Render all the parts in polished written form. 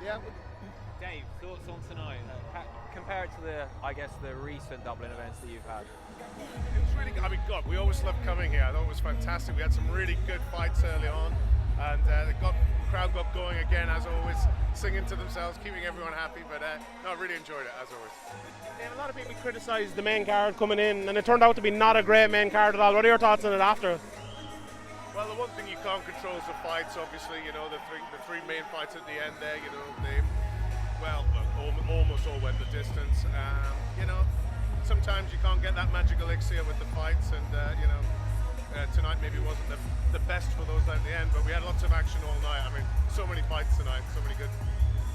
Yeah, Dave, thoughts on tonight? Compared to the recent Dublin events that you've had. it was really good. I mean, God, we always loved coming here. I thought it was fantastic. We had some really good fights early on, and the crowd got going again, as always, singing to themselves, keeping everyone happy. But no, I really enjoyed it, as always. A lot of people criticised the main card coming in, and it turned out to be not a great main card at all. What are your thoughts on it after? Well, the one thing you can't control is the fights, obviously. You know, the three main fights at the end there, you know, almost all went the distance. You know, sometimes you can't get that magic elixir with the fights, and tonight maybe wasn't the best for those at the end, but we had lots of action all night. I mean, so many fights tonight, so many good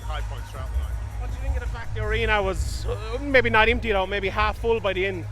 high points throughout the night. What do you think of the fact the arena was maybe not empty though, maybe half full by the end?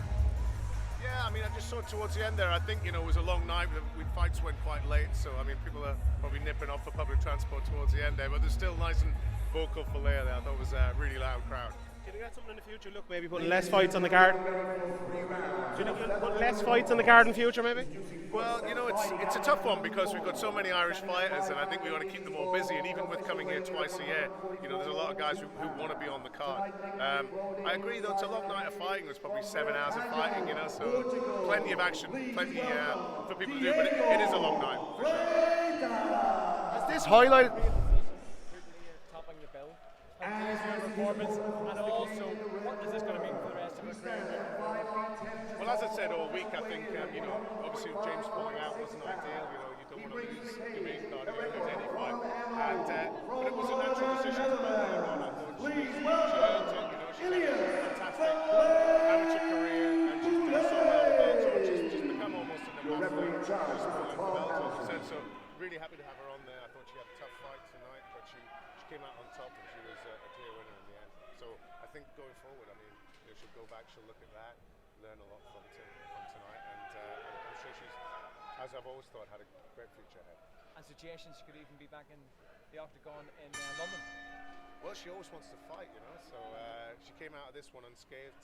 Yeah, I mean, I just saw towards the end there, I think, you know, it was a long night. Fights went quite late, so, I mean, people are probably nipping off for public transport towards the end there, but there's still nice and vocal for there. I thought it was a really loud crowd. Do you think that's something in the future? Look, maybe putting less fights on the card. Do you think you'll put less fights on the card in the future, maybe? Well, you know, it's a tough one because we've got so many Irish fighters, and I think we want to keep them all busy. And even with coming here twice a year, you know, there's a lot of guys who want to be on the card. I agree, though, it's a long night of fighting. There's probably 7 hours of fighting, you know, so plenty of action, plenty for people to do. But it is a long night, for sure. Has this highlighted? Topping the bill. Performance, and also what is this going to mean for the rest of his career? Well, as I said all week, I think you know, obviously James pulling out wasn't ideal. You know, you don't want to lose your main card, you don't lose any fight, but it was a natural decision to put her on. I thought she earned it. You know, she's had a fantastic amateur career, and she's done so well with Bellator. She's become almost an ambassador for Bellator, as I said. So really happy to have her on there. I thought she had a tough fight tonight, but she came out on top, and she was a clear winner in the end. So I think going forward, I mean, you know, she'll go back, she'll look at that, learn a lot from tonight, and I'm sure she's, as I've always thought, had a great future ahead. And suggestions she could even be back in the octagon in London. Well, she always wants to fight, you know, so she came out of this one unscathed.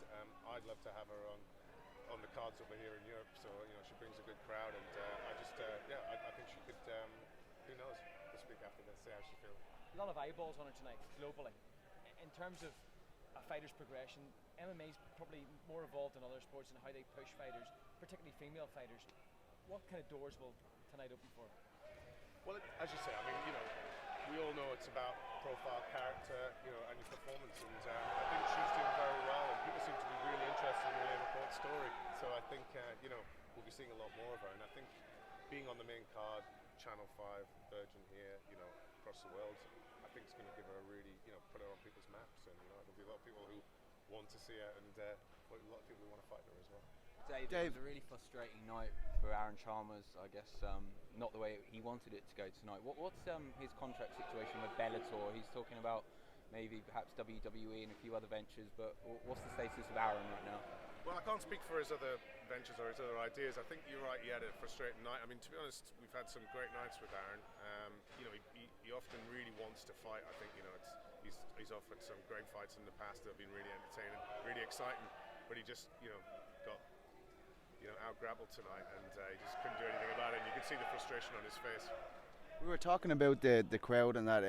I'd love to have her on the cards over here in Europe, so, you know, she brings a good crowd, and I think she could, who knows, this week after this, see how she feels. A lot of eyeballs on her tonight, globally. In terms of a fighter's progression, MMA is probably more evolved than other sports in how they push fighters, particularly female fighters. What kind of doors will tonight open for her? Well, as you say, I mean, you know, we all know it's about profile, character, you know, and your performance, and I think she's doing very well, and people seem to be really interested in the Liverpool story. So I think, you know, we'll be seeing a lot more of her, and I think being on the main card, Channel 5, Virgin here, you know, across the world, I think it's going to give her a really, you know, put her on people's maps, and, you know, there'll be a lot of people who want to see her, and a lot of people who want to fight her as well. Dave, it was a really frustrating night for Aaron Chalmers, I guess, not the way he wanted it to go tonight. What's his contract situation with Bellator? He's talking about maybe perhaps WWE and a few other ventures, but what's the status of Aaron right now? Well, I can't speak for his other ventures or his other ideas. I think you're right, he had a frustrating night. I mean, to be honest, we've had some great nights with Aaron. You know, he often really wants to fight. I think, you know, he's offered some great fights in the past that have been really entertaining, really exciting, but he just, you know, got out-grappled tonight, and he just couldn't do anything about it, and you could see the frustration on his face. We were talking about the crowd and that,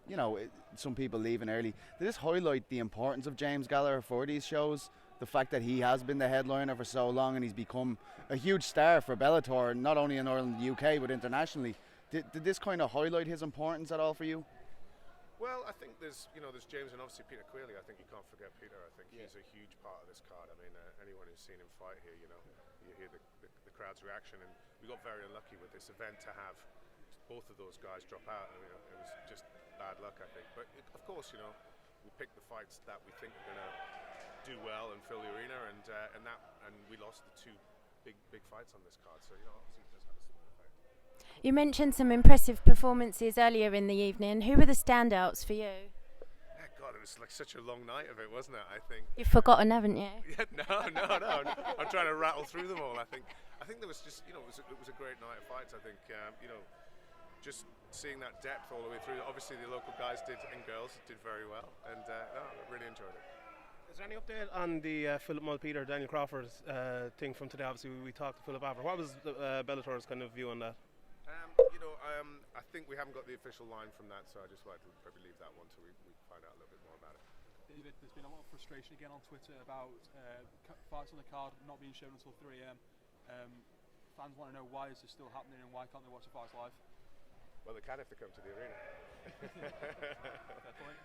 you know, some people leaving early. Did this highlight the importance of James Galera for these shows? The fact that he has been the headliner for so long and he's become a huge star for Bellator, not only in Ireland and the UK, but internationally. Did this kind of highlight his importance at all for you? Well, I think there's James and obviously Peter Queally. I think you can't forget Peter. I think he's a huge part of this card. I mean, anyone who's seen him fight here, you know, you hear the crowd's reaction, and we got very unlucky with this event to have both of those guys drop out. I mean, it was just bad luck, I think. But of course, you know, we picked the fights that we think are going to do well and fill the arena, and we lost the two big fights on this card. So, you know, obviously it does have a similar effect. You mentioned some impressive performances earlier in the evening. Who were the standouts for you? God, it was like such a long night of it, wasn't it? I think You've forgotten, haven't you? Yeah, no. I'm trying to rattle through them all. I think there was just, you know, it was a great night of fights. I think, you know, just seeing that depth all the way through. Obviously, the local guys and girls did very well, and I really enjoyed it. Is there any update on the Philip Mulpeter, Daniel Crawford's thing from today? Obviously, we talked to Philip after. What was Bellator's kind of view on that? You I think we haven't got the official line from that, so I just like to probably leave that one till we find out a little bit more about it. David, there's been a lot of frustration again on Twitter about fights on the card not being shown until 3 a.m. Fans want to know why is this still happening and why can't they watch the fights live? Well, they can if they come to the arena. Fair point.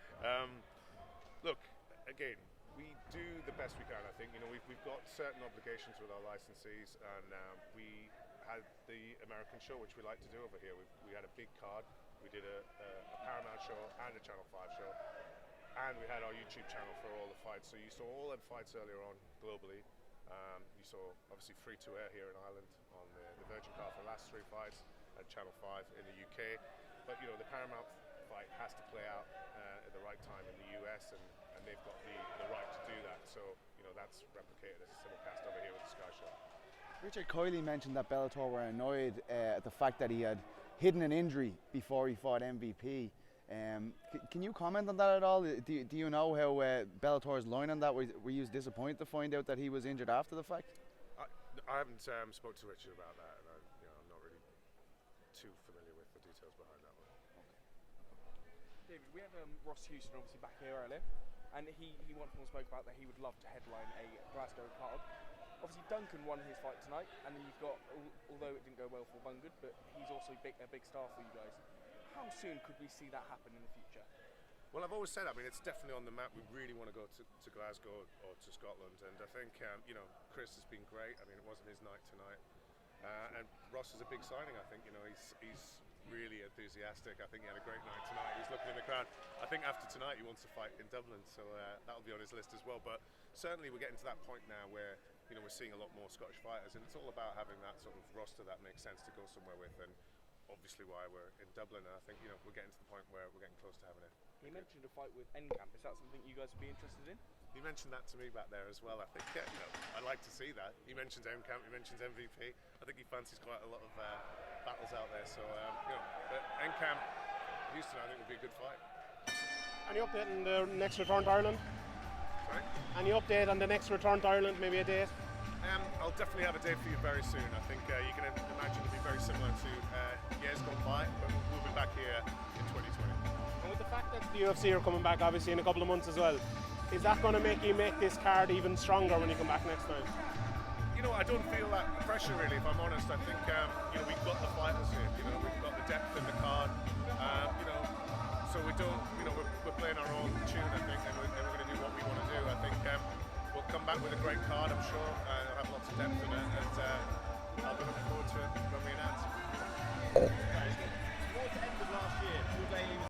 Look, again, we do the best we can. I think we've got certain obligations with our licensees, and we had the American show, which we like to do over here. We had a big card. We did a Paramount show and a Channel 5 show, and we had our YouTube channel for all the fights. So you saw all them fights earlier on globally. You saw obviously free to air here in Ireland on the Virgin card for the last 3 fights, and Channel 5 in the UK. But the Paramount fight has to play out at the right time in the US, and they've got the right to do that. So that's replicated as a simulcast over here with the Sky Show. Richard Kiley mentioned that Bellator were annoyed at the fact that he had hidden an injury before he fought MVP. Can you comment on that at all? Do you know how Bellator's line on that? Were you disappointed to find out that he was injured after the fact? I haven't spoke to Richard about that, and I'm not really too familiar with the details behind that one. David, we had Ross Houston obviously back here earlier, and he once more spoke about that he would love to headline a Glasgow card. Obviously Duncan won his fight tonight, and then you've got, although it didn't go well for Bungard, but he's also a big star for you guys. How soon could we see that happen in the future? Well, I've always said, it's definitely on the map. We really want to go to Glasgow or to Scotland, and I think Chris has been great. It wasn't his night tonight, and Ross is a big signing. I think he's really enthusiastic. I think he had a great night tonight. He's looking in the crowd. I think after tonight he wants to fight in Dublin, so that'll be on his list as well. But certainly we're getting to that point now where we're seeing a lot more Scottish fighters, and it's all about having that sort of roster that makes sense to go somewhere with, and obviously why we're in Dublin. And I think we're getting to the point where we're getting close to having it. He mentioned a fight with Encamp. Is that something you guys would be interested in? He mentioned that to me back there as well. I think I'd like to see that. He mentions Encamp, he mentions MVP. I think he fancies quite a lot of battles out there. So but Encamp, Houston, I think would be a good fight. Any update on the next return to Ireland? Sorry? Any update on the next return to Ireland? Maybe a date? I'll definitely have a date for you very soon. I think you can imagine it'll be very similar to years gone by, but we'll be back here in 2020. And with the fact that the UFC are coming back obviously in a couple of months as well, is that going to make you make this card even stronger when you come back next time? I don't feel that pressure really, if I'm honest. I think we've got the fighters here. We've got the depth in the card. So we don't. We're playing our own tune, I think, and we're going to do what we want to do. I think we'll come back with a great card, I'm sure. It'll have lots of depth in it, and I'll be looking forward to it when we announce.